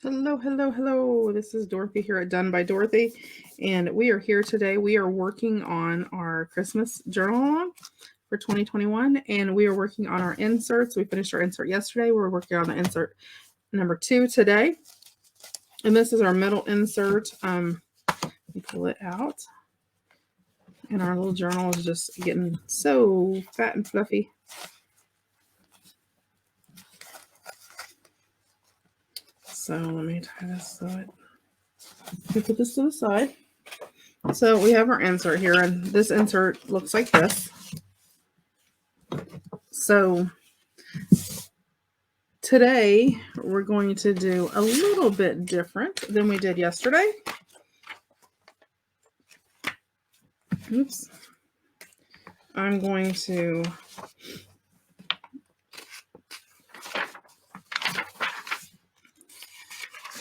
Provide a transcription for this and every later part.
Hello, hello, hello. This is Dorothy here at Done by Dorothy, and we are here today. We are working on our Christmas journal log for 2021, and we are working on our inserts. We finished our insert yesterday. We're working on the insert number 2 today, and this is our middle insert. We pull it out, and our little journal is just getting so fat and fluffy. So let me tie this so we put this to the side. So we have our insert here, and this insert looks like this. So today we're going to do a little bit different than we did yesterday. Oops. I'm going to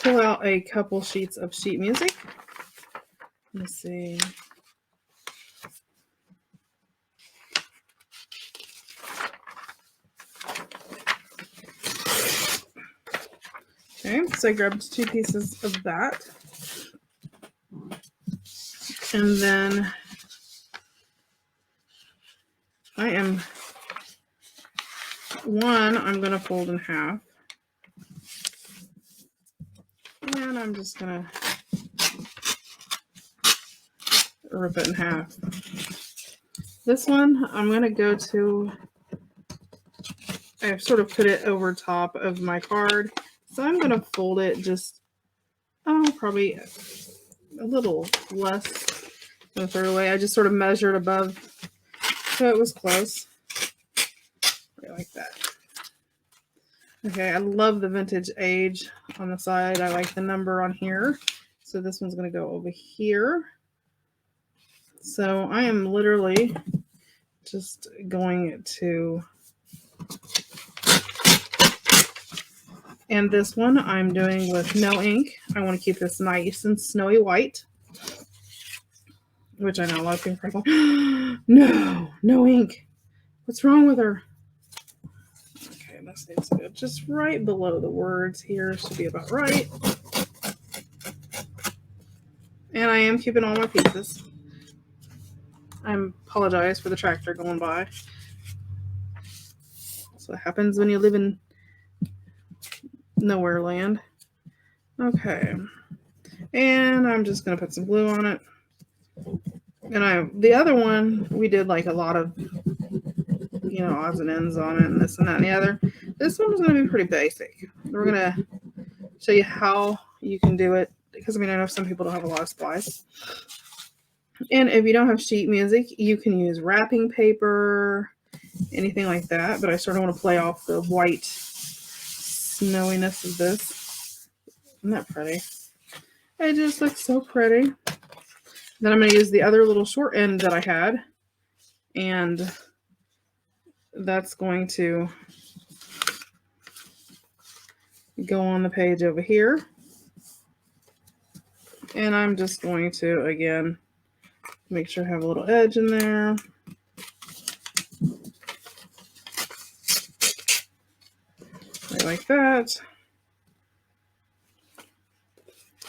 pull out a couple sheets of sheet music. Let's see. Okay, so I grabbed 2 pieces of that. And then I'm going to fold in half. And I'm just going to rip it in half. This one, I'm going to go to, I've sort of put it over top of my card. So I'm going to fold it just, probably a little less than a third away. I just sort of measured above so it was close. Right like that. Okay, I love the vintage age on the side. I like the number on here. So this one's going to go over here. So I am literally just going to, and this one I'm doing with no ink. I want to keep this nice and snowy white, which I know a lot of people are like, no ink. What's wrong with her? Okay, this needs to go just right below the words here. Should be about right. And I am keeping all my pieces. I apologize for the tractor going by. That's what happens when you live in nowhere land. Okay. And I'm just going to put some glue on it. And the other one, we did like a lot of, odds and ends on it and this and that and the other. This one is going to be pretty basic. We're going to show you how you can do it because, I know some people don't have a lot of supplies. And if you don't have sheet music, you can use wrapping paper, anything like that. But I sort of want to play off the white snowiness of this. Isn't that pretty? It just looks so pretty. Then I'm going to use the other little short end that I had. And that's going to go on the page over here. And I'm just going to, again, make sure I have a little edge in there. Right like that.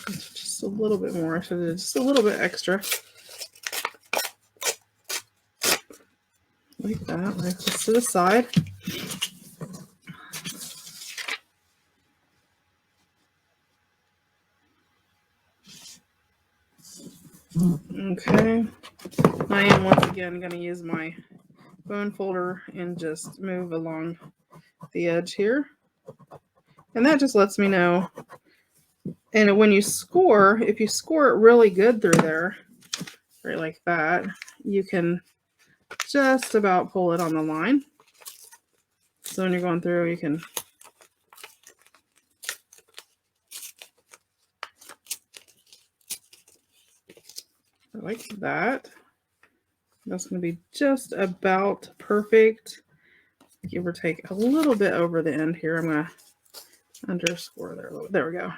Just a little bit more. I should have just a little bit extra. Like that. Like this to the side. Okay. I am once again going to use my bone folder and just move along the edge here. And that just lets me know. And when you score, if you score it really good through there, right like that, you can just about pull it on the line. So when you're going through, you can like that. That's going to be just about perfect. Give or take a little bit over the end here. I'm going to underscore there a little. There we go.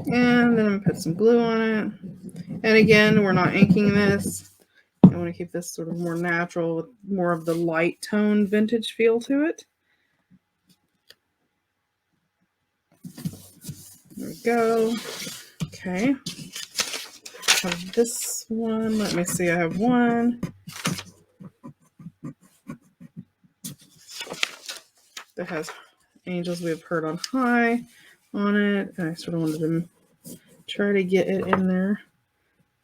And then I'm going to put some glue on it. And again, we're not inking this. I want to keep this sort of more natural with more of the light tone vintage feel to it. There we go. Okay. I have this one. Let me see. I have one that has angels we have heard on high on it. And I sort of wanted to try to get it in there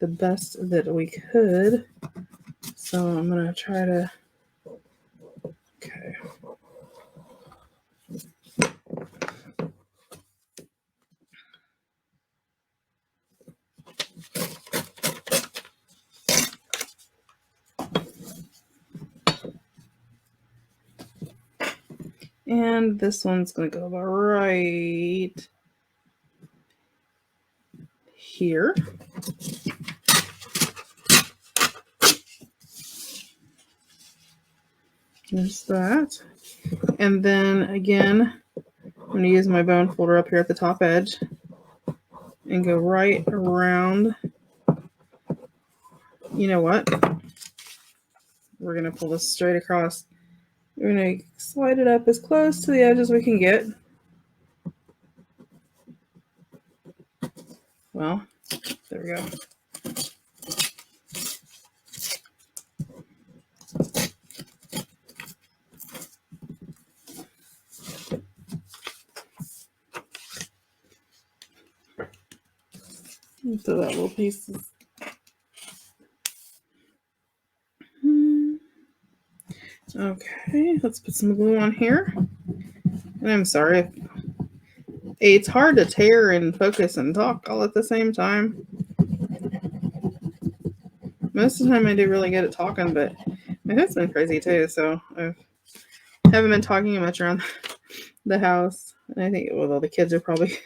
the best that we could. So I'm going to try to, okay. And this one's going to go about right here. There's that. And then again, I'm going to use my bone folder up here at the top edge and go right around. You know what? We're going to pull this straight across. We're going to slide it up as close to the edge as we can get. Well, there we go. So that little piece is... Okay, let's put some glue on here. And I'm sorry, it's hard to tear and focus and talk all at the same time. Most of the time I do really good at talking, but my head's been crazy too, so I haven't been talking much around the house. And I think, well, the kids are probably,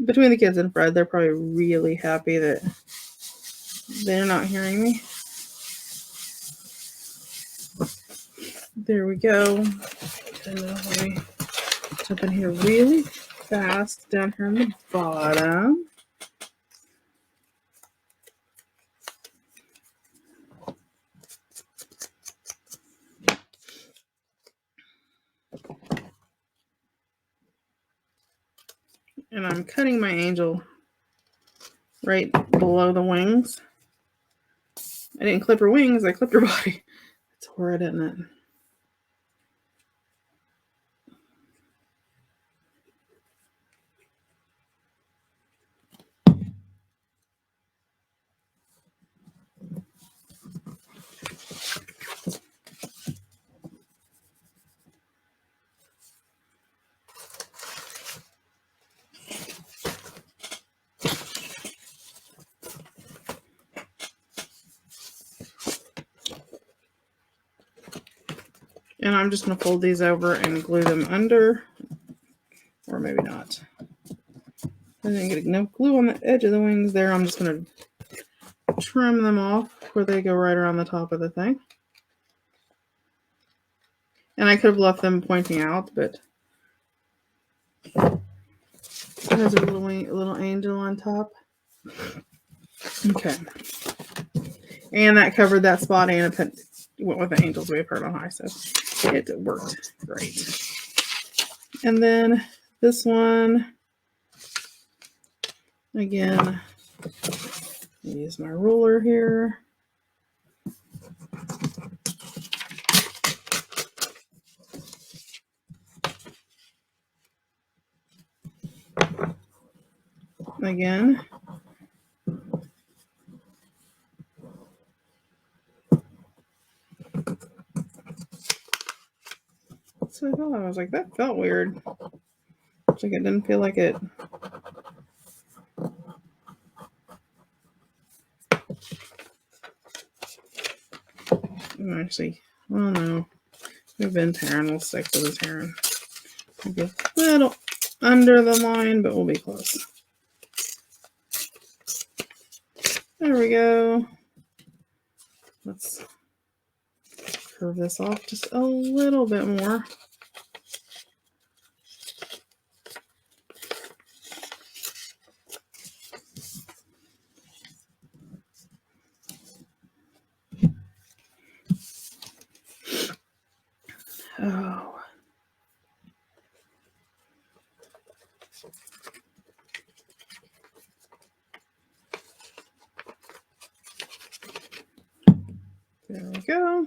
between the kids and Fred, they're probably really happy that they're not hearing me. There we go. And let me jump in here really fast down here on the bottom. And I'm cutting my angel right below the wings. I didn't clip her wings, I clipped her body. It's horrid, isn't it? And I'm just going to fold these over and glue them under. Or maybe not. I didn't get enough glue on the edge of the wings there. I'm just going to trim them off where they go right around the top of the thing. And I could have left them pointing out, but it has a little angel on top. Okay. And that covered that spot, and it went with the angels we have heard on high, so it worked great. And then this one, again, use my ruler here. Again. So I thought, I was like, that felt weird. It's like it didn't feel like it. Actually, well, no. We've been tearing. We'll stick to the tearing. Maybe a little under the line, but we'll be close. There we go. Let's curve this off just a little bit more. There we go.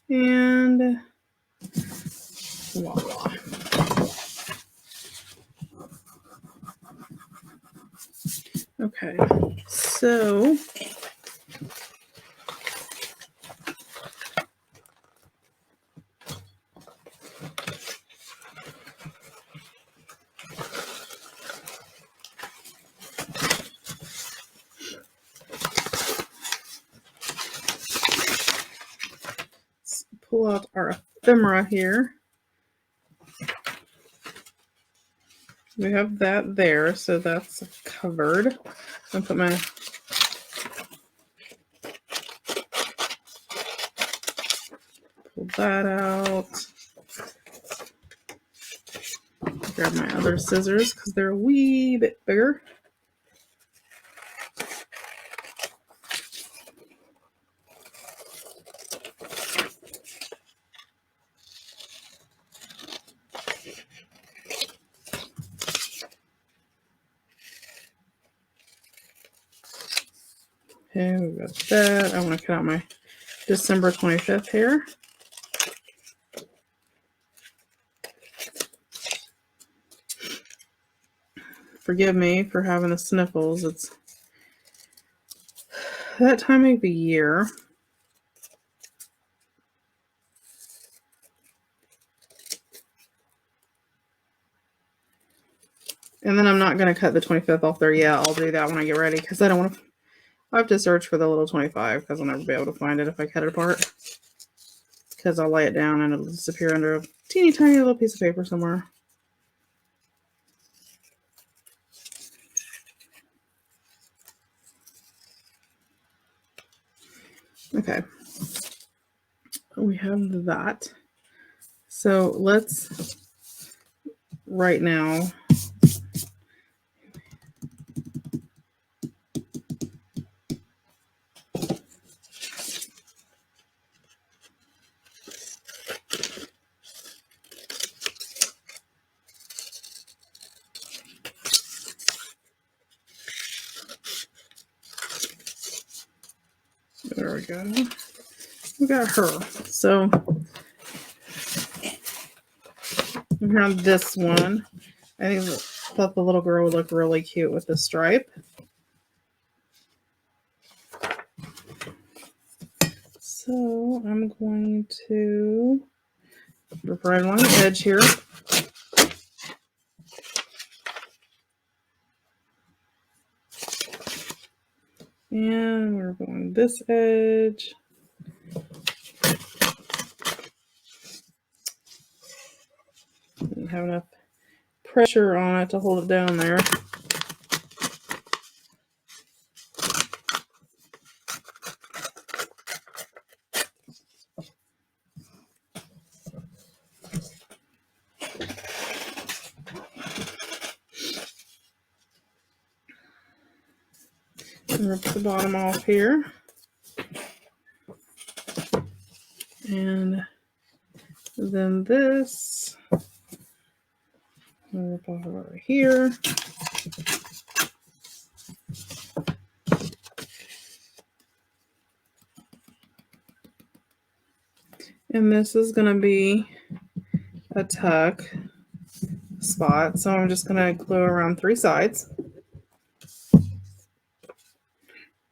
And voila. Okay, so let's pull out our ephemera here. We have that there, so that's covered. I'll put my pull that out. Grab my other scissors because they're a wee bit bigger. Okay, we've got that. I want to cut out my December 25th here. Forgive me for having the sniffles. It's that time of the year. And then I'm not going to cut the 25th off there yet. I'll do that when I get ready because I don't want to. I have to search for the little 25 because I'll never be able to find it if I cut it apart. Because I'll lay it down and it'll disappear under a teeny tiny little piece of paper somewhere. Okay. We have that. So let's right now there we go. We got her. So here on this one, I thought the little girl would look really cute with the stripe. So I'm going to rip right along the edge here. And we're going this edge. Didn't have enough pressure on it to hold it down there. Rip the bottom off here. And then this, rip off over here. And this is going to be a tuck spot. So I'm just going to glue around 3 sides.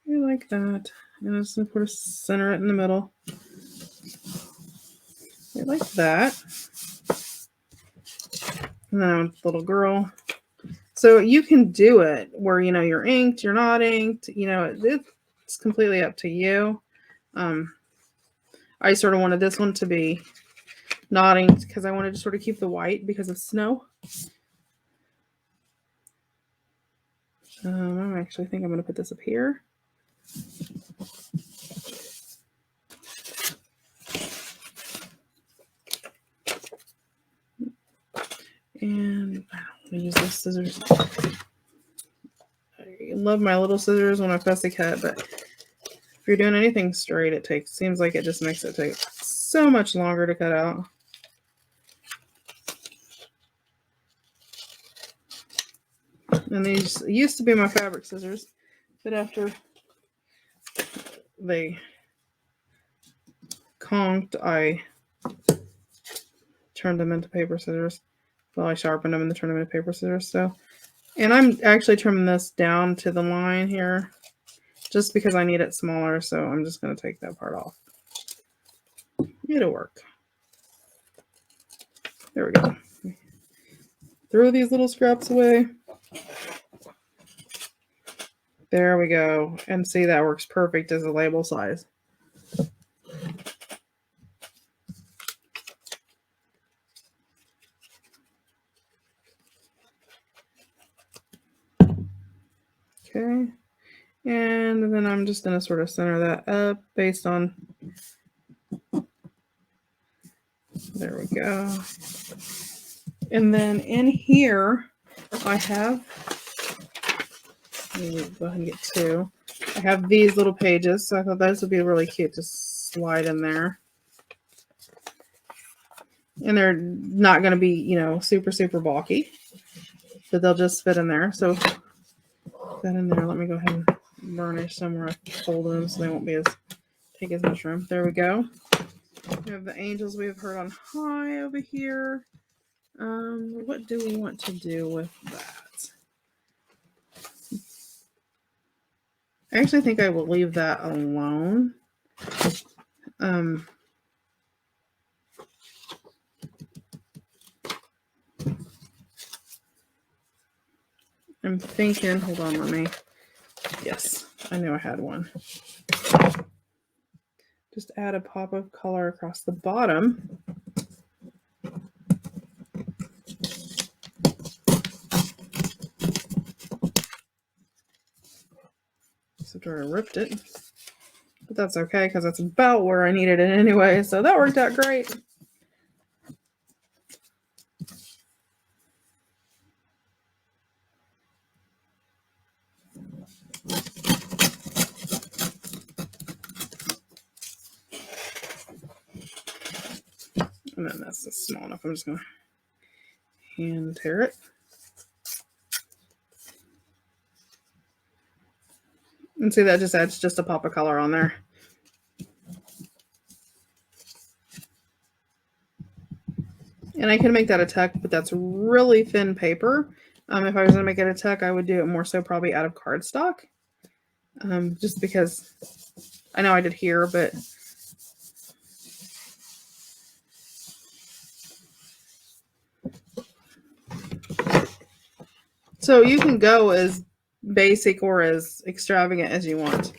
Like that. And I'm just going to put a center it in the middle. Like that. And then with the little girl. So you can do it where, you know, you're inked, you're not inked. You know, it's completely up to you. I sort of wanted this one to be not inked because I wanted to sort of keep the white because of snow. I actually think I'm going to put this up here. And I don't want to use those scissors. I love my little scissors when I fussy cut, but if you're doing anything straight, it seems like it just makes it take so much longer to cut out. And these used to be my fabric scissors, but after they conked, I turned them into paper scissors. Well, I sharpened them and then turned them into paper scissors. So, and I'm actually trimming this down to the line here just because I need it smaller. So I'm just going to take that part off. It'll work. There we go. Throw these little scraps away. There we go. And see, that works perfect as a label size. Okay. And then I'm just going to sort of center that up based on, there we go. And then in here, I have, let me go ahead and get two. I have these little pages, so I thought those would be really cute to slide in there. And they're not going to be, you know, super, super bulky, but they'll just fit in there. So put that in there. Let me go ahead and burnish somewhere I fold them so they won't be take as much room. There we go. We have the angels we have heard on high over here. What do we want to do with that? I actually think I will leave that alone. I'm thinking, hold on, let me, yes, I knew I had one. Just add a pop of color across the bottom. Except where I ripped it. But that's okay, because that's about where I needed it anyway. So that worked out great. And then that's just small enough. I'm just going to hand tear it. And see, that just adds just a pop of color on there. And I can make that a tuck, but that's really thin paper. If I was going to make it a tuck, I would do it more so probably out of cardstock. Just because I know I did here, but so you can go as basic or as extravagant as you want.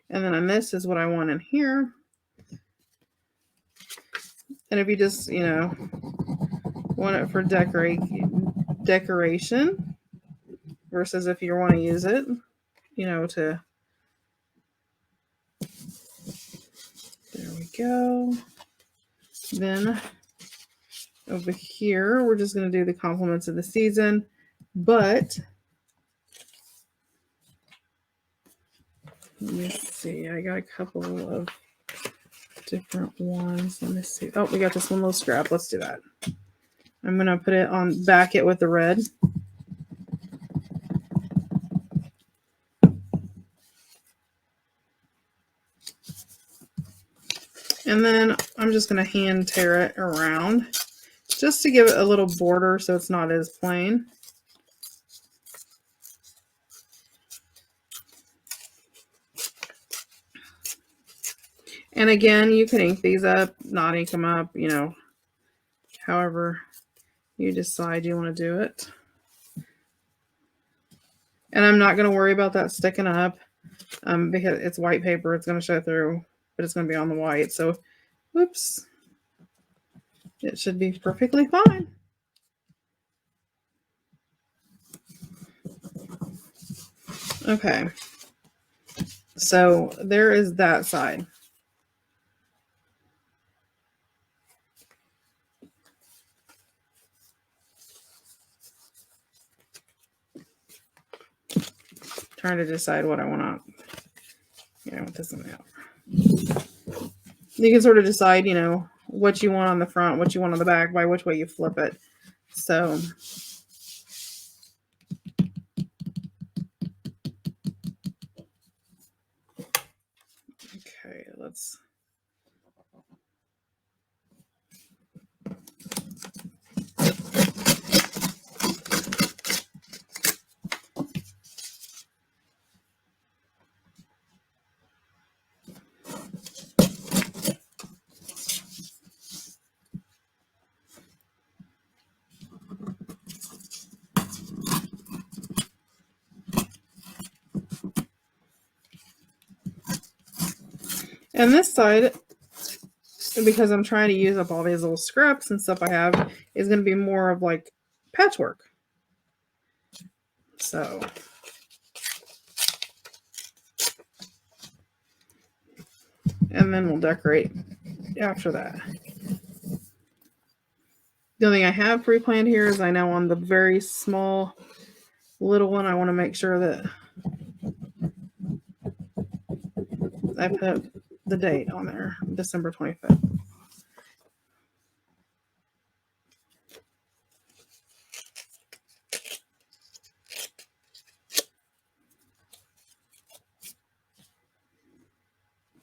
And then on this is what I want in here. And if you just, you know, want it for decoration versus if you want to use it, you know, to, there we go. Then over here, we're just going to do the compliments of the season, but let me see. I got a couple of different ones. Let me see. Oh, we got this one little scrap. Let's do that. I'm going to put it on, back it with the red. And then I'm just going to hand tear it around just to give it a little border so it's not as plain. And again, you can ink these up, not ink them up, you know, however you decide you want to do it. And I'm not going to worry about that sticking up because it's white paper. It's going to show through, but it's going to be on the white. So, whoops. It should be perfectly fine. Okay. So, there is that side. Trying to decide what I want to, yeah, I want this one out. You can sort of decide, you know, what you want on the front, what you want on the back, by which way you flip it. So, okay, let's And this side, because I'm trying to use up all these little scraps and stuff I have, is going to be more of like patchwork. So and then we'll decorate after that. The only thing I have pre-planned here is I know on the very small little one, I want to make sure that I put the date on there, December 25th.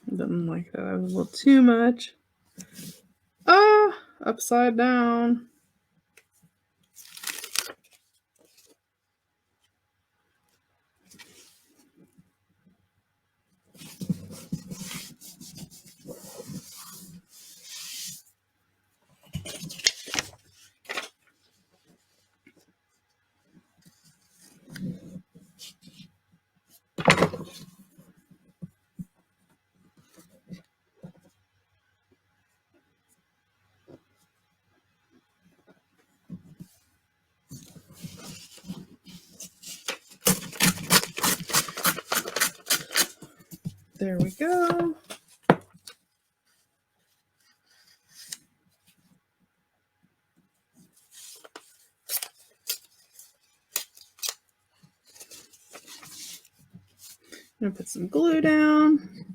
Didn't like that. That was a little too much. Ah, upside down. There we go. I'm gonna put some glue down.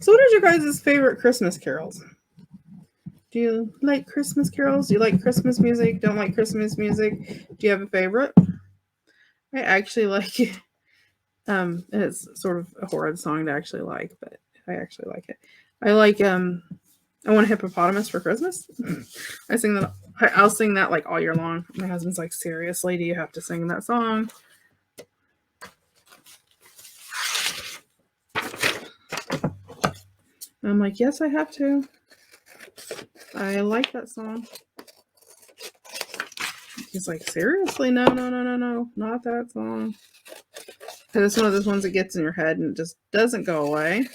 So what is your guys' favorite Christmas carols? Do you like Christmas carols? Do you like Christmas music? Don't like Christmas music? Do you have a favorite? I actually like it. It's sort of a horrid song to actually like, but I actually like it. I like I Want a Hippopotamus for Christmas. I sing that. I'll sing that like all year long. My husband's like, seriously, do you have to sing that song? And I'm like, yes, I have to. I like that song. He's like, seriously? No, not that song. Because it's one of those ones that gets in your head and it just doesn't go away.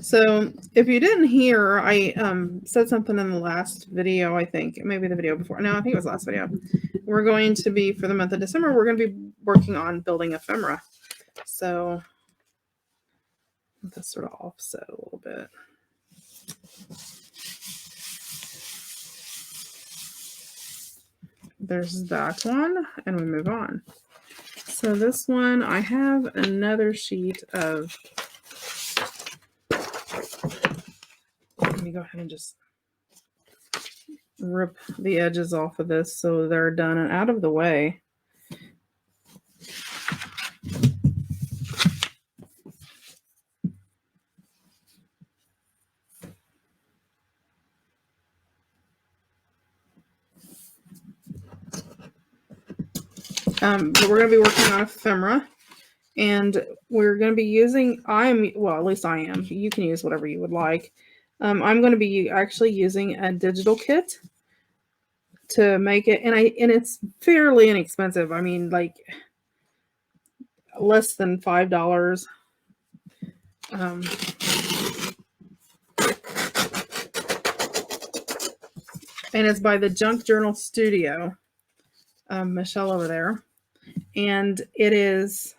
So if you didn't hear, I said something in the last video, I think, maybe the video before. No, I think it was last video. We're going to be, for the month of December, we're going to be working on building ephemera. So let's sort of offset a little bit. There's that one, and we move on. So this one, I have another sheet of, let me go ahead and just rip the edges off of this so they're done and out of the way. But we're going to be working on ephemera, and we're going to be using, well, at least I am. You can use whatever you would like. I'm going to be actually using a digital kit to make it, and it's fairly inexpensive. I mean, like less than $5. And it's by the Junk Journal Studio, Michelle over there, and it is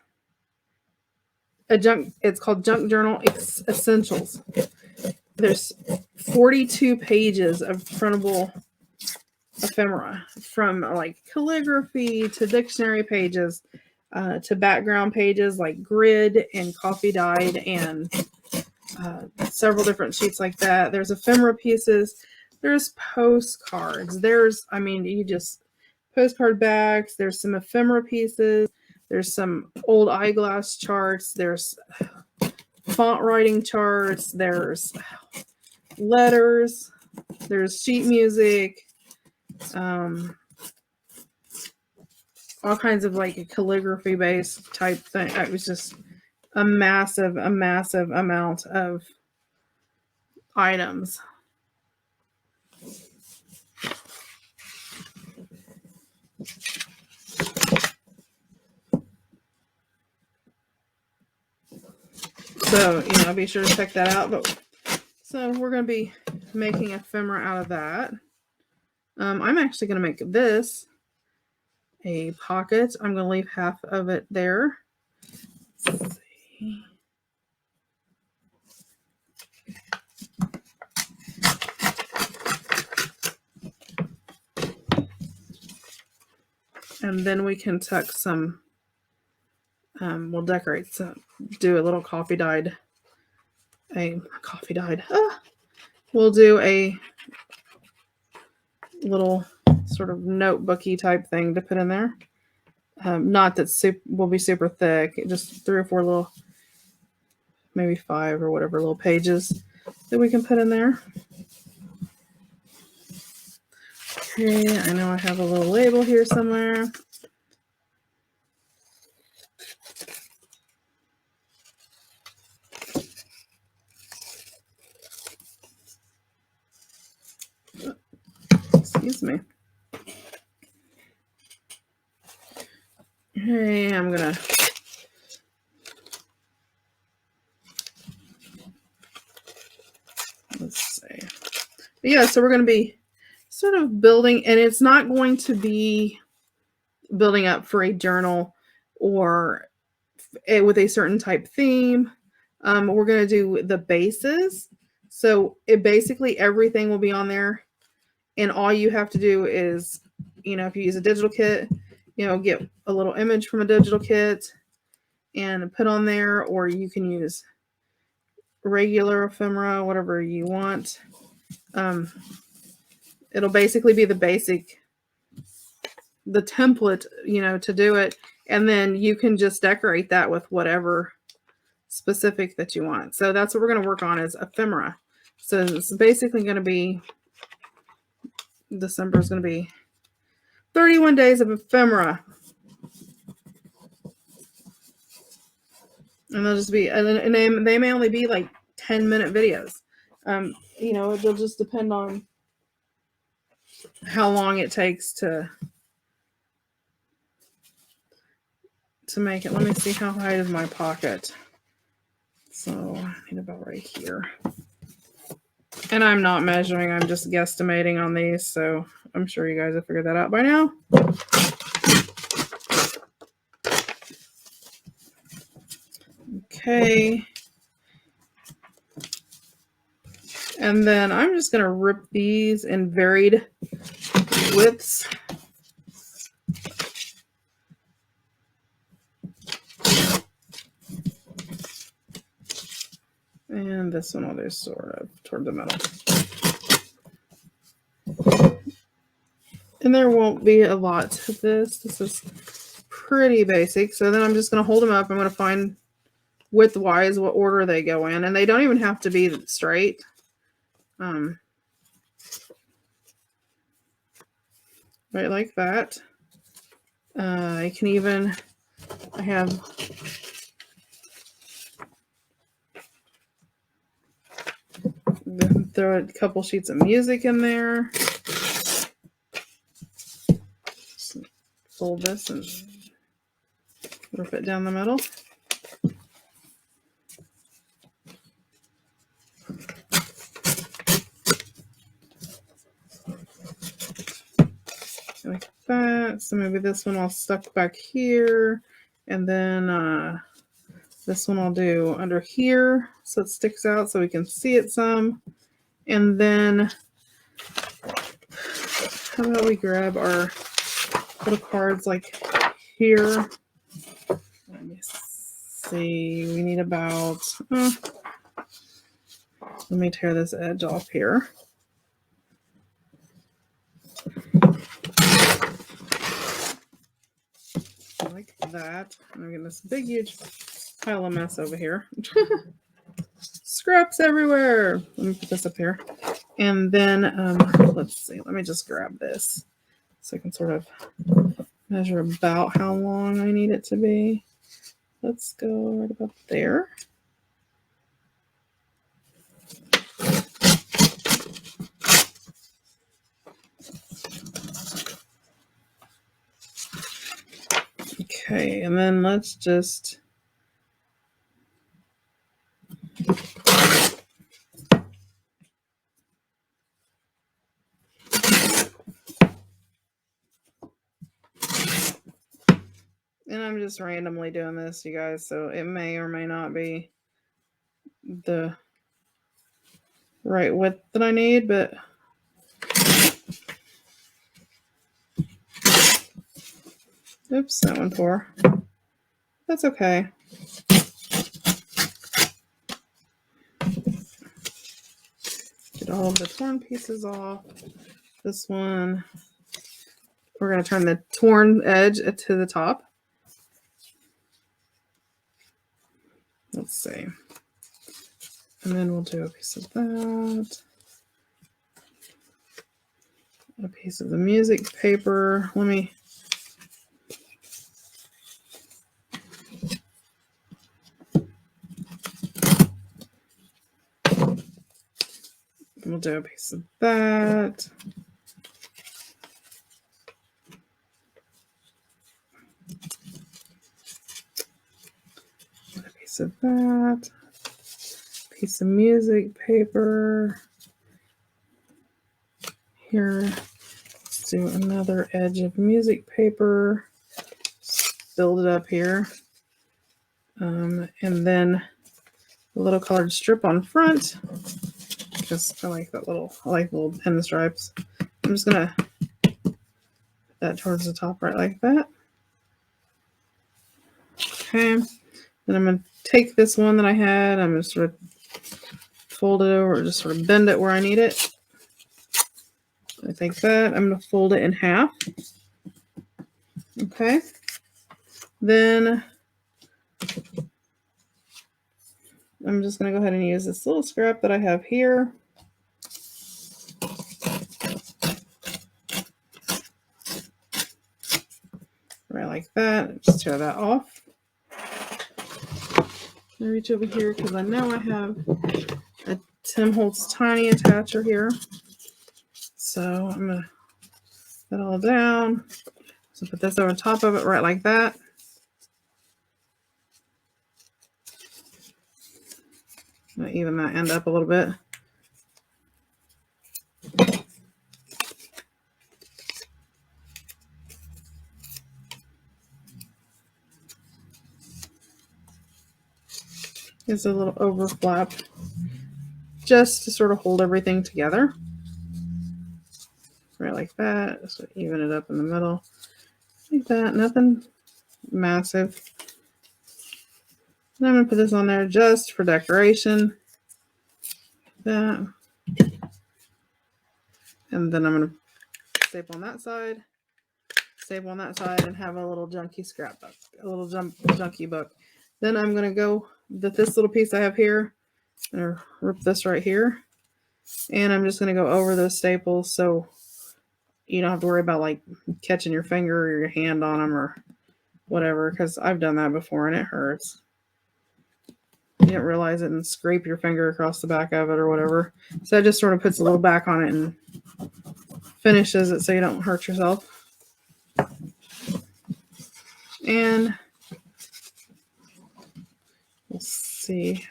it's called Junk Journal Essentials. There's 42 pages of printable ephemera, from like calligraphy to dictionary pages to background pages like grid and coffee dyed and several different sheets like that. There's ephemera pieces. There's postcards. There's, I mean, you just postcard backs. There's some ephemera pieces. There's some old eyeglass charts. There's font writing charts. There's letters. There's sheet music. All kinds of like a calligraphy based type thing. It was just a massive amount of items. So, be sure to check that out. But so we're going to be making ephemera out of that. I'm actually going to make this a pocket. I'm going to leave half of it there. Let's see. And then we can tuck some, we'll decorate, so do a little coffee dyed. We'll do a little sort of notebooky type thing to put in there. Not that will be super thick, just 3 or 4 little, maybe 5 or whatever little pages that we can put in there. Okay, I know I have a little label here somewhere. Excuse me. Okay, I'm gonna let's see. But yeah, so we're gonna be sort of building, and it's not going to be building up for a journal or with a certain type theme. We're going to do the bases. So it basically everything will be on there. And all you have to do is, if you use a digital kit, get a little image from a digital kit and put on there, or you can use regular ephemera, whatever you want. It'll basically be the template, to do it. And then you can just decorate that with whatever specific that you want. So that's what we're going to work on is ephemera. So it's basically going to be, December is going to be 31 days of ephemera. And they'll just be, and they may only be like 10-minute videos. It'll just depend on how long it takes to make it. Let me see how high is my pocket. So I need about right here. And I'm not measuring, I'm just guesstimating on these, so I'm sure you guys have figured that out by now. Okay. And then I'm just going to rip these in varied widths. And this one will do sort of toward the middle. And there won't be a lot to this. This is pretty basic. So then I'm just going to hold them up. I'm going to find width-wise what order they go in. And they don't even have to be straight. Right like that. I have throw a couple sheets of music in there. Just fold this and rip it down the middle. Like that. So maybe this one I'll stuck back here, and then this one I'll do under here so it sticks out so we can see it some. And then how about we grab our little cards like here. Let me see. We need about, let me tear this edge off here. Like that. I'm getting this big, huge pile of mess over here. Scraps everywhere. Let me put this up here. And then, let's see. Let me just grab this so I can sort of measure about how long I need it to be. Let's go right about there. Okay, and then let's just and I'm just randomly doing this, you guys, so it may or may not be the right width that I need, but oops, that one tore. That's okay. Get all of the torn pieces off. This one, we're going to turn the torn edge to the top. Let's see. And then we'll do a piece of that. A piece of the music paper. We'll do a piece of that. A piece of that. Piece of music paper. Here, let's do another edge of music paper. Just build it up here. And then a little colored strip on front. Because I like little pinstripes. I'm just gonna put that towards the top right like that. Okay. Then I'm gonna take this one that I had, I'm gonna sort of fold it over, just sort of bend it where I need it. I think that I'm gonna fold it in half. Okay. Then I'm just gonna go ahead and use this little scrap that I have here. Right like that. Just tear that off. I reach over here because I know I have a Tim Holtz tiny attacher here. So I'm gonna put it all down. So put this over top of it right like that. I'm gonna even that end up a little bit. It's a little overflap just to sort of hold everything together. Right like that. Just even it up in the middle. Like that. Nothing massive. And I'm going to put this on there just for decoration. That. And then I'm going to staple on that side. Staple on that side and have a little junky scrapbook. A little junky book. Then I'm going to go with this little piece I have here. I'm going to rip this right here. And I'm just going to go over those staples so you don't have to worry about like catching your finger or your hand on them or whatever, because I've done that before and it hurts. You didn't realize it and scrape your finger across the back of it or whatever. So it just sort of puts a little back on it and finishes it so you don't hurt yourself. And we'll see.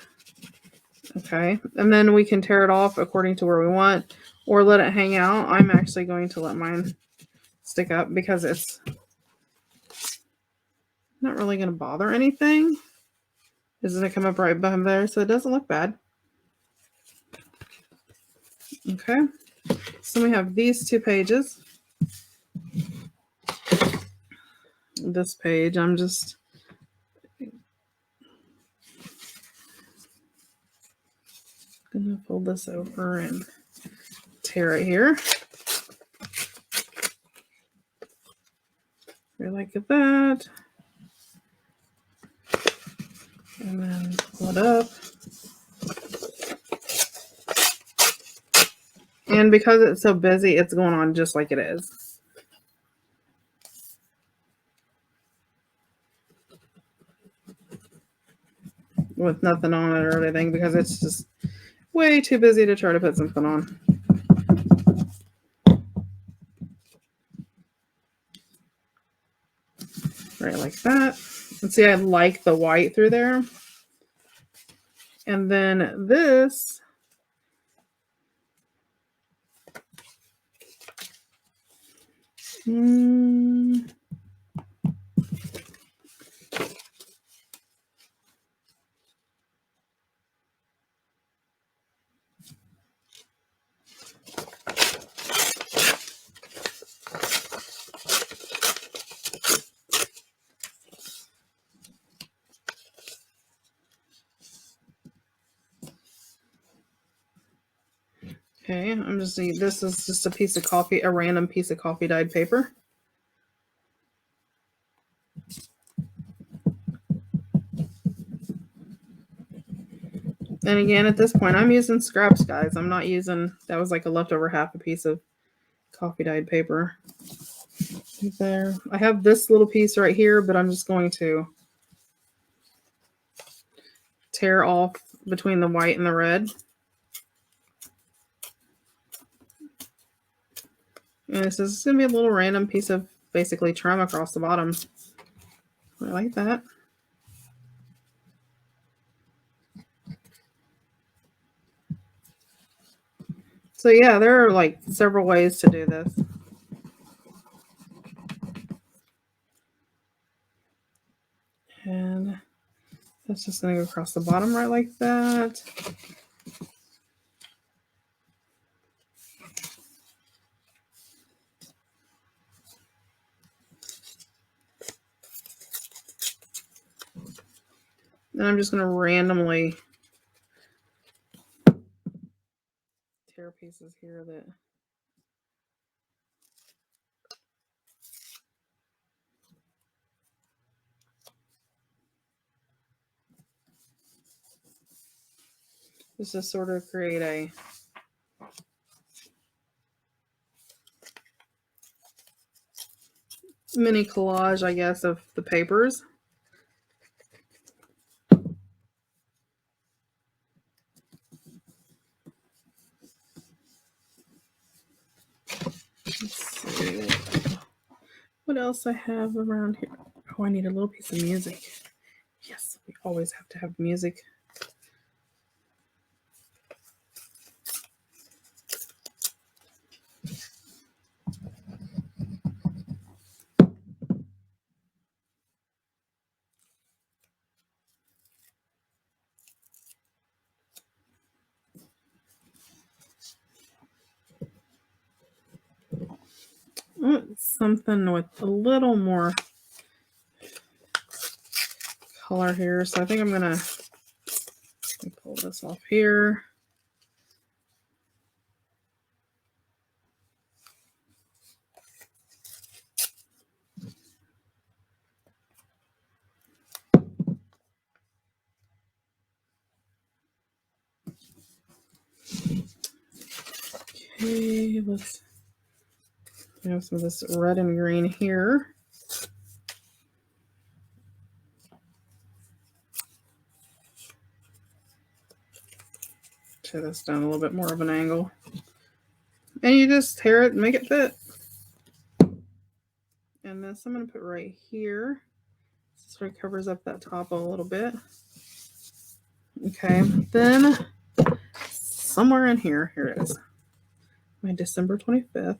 Okay. And then we can tear it off according to where we want or let it hang out. I'm actually going to let mine stick up because it's not really going to bother anything. It's going to come up right behind there, so it doesn't look bad. Okay. So we have these two pages. This page, I'm just going to fold this over and tear it here. Right like that. And then pull it up. And because it's so busy, it's going on just like it is. With nothing on it or anything, because it's just way too busy to try to put something on. Right like that. And see, I like the white through there. And then this, okay, this is just a random piece of coffee dyed paper. And again, at this point, I'm using scraps, guys. I'm not using, that was like a leftover half a piece of coffee dyed paper. There. I have this little piece right here, but I'm just going to tear off between the white and the red. And this is going to be a little random piece of basically trim across the bottom. I like that. So yeah, there are like several ways to do this. And that's just going to go across the bottom right like that. And I'm just going to randomly tear pieces here that just to sort of create a mini collage, I guess, of the papers. Let's see what else I have around here. Oh, I need a little piece of music. Yes, we always have to have music. Something with a little more color here. So I think I'm going to pull this off here. Okay, let's have some of this red and green here. Tear this down a little bit more of an angle. And you just tear it and make it fit. And this I'm going to put right here. Sort of covers up that top a little bit. Okay, then somewhere in here, here it is. My December 25th.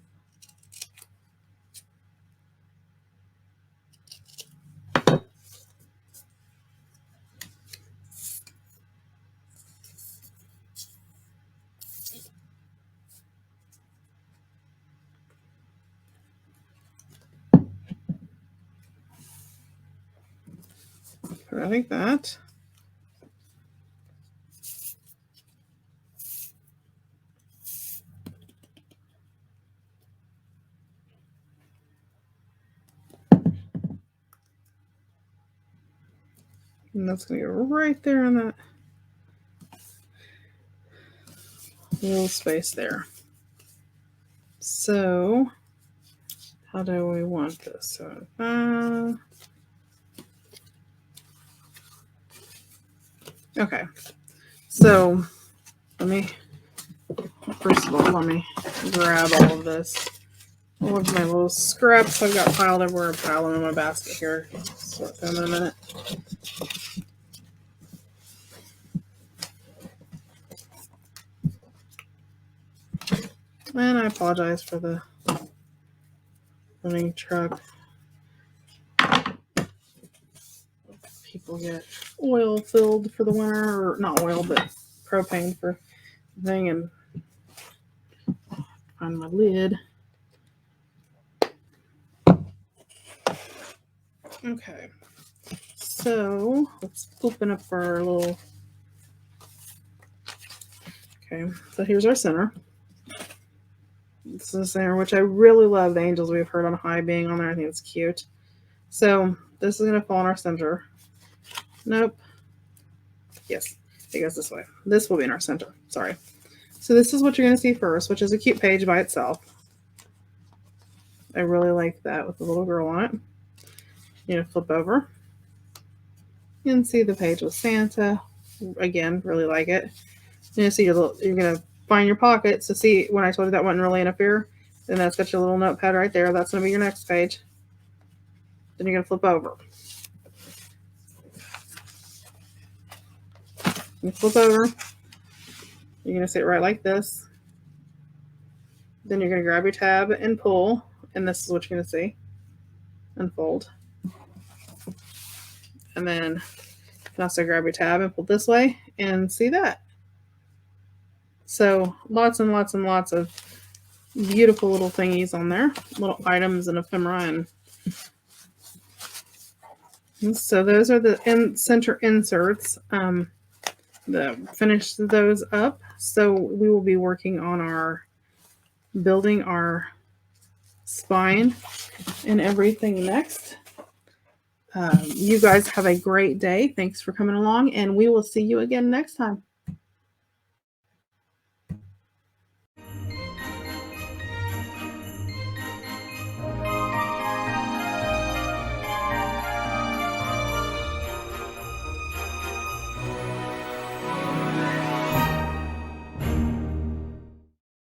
I like that. And that's going to go right there in that little space there. So, how do we want this? So, okay. So, first of all, let me grab all of this all of my little scraps I've got piled everywhere. I'll pile them in my basket here. Sort them in a minute. And I apologize for the running truck. People get oil filled for the winter, or not oil, but propane for the thing, and find my lid. Okay, so let's open up our little. Okay, so here's our center. This is the center, which I really love. The angels we've heard on high being on there. I think it's cute. So this is going to fall in our center. Nope. Yes, it goes this way. This will be in our center. Sorry. So this is what you're going to see first, which is a cute page by itself. I really like that with the little girl on it. You're going to flip over. You can see the page with Santa. Again, really like it. You're going to see you're going to find your pockets to see when I told you that wasn't really enough here. Then that's got your little notepad right there. That's going to be your next page. Then you're going to flip over. You flip over. You're going to sit right like this. Then you're going to grab your tab and pull. And this is what you're going to see. Unfold. And then you can also grab your tab and pull this way and see that. So lots and lots and lots of beautiful little thingies on there. Little items and ephemera. And so those are the center inserts. Finish those up. So we will be working on building our spine and everything next. You guys have a great day. Thanks for coming along, and we will see you again next time.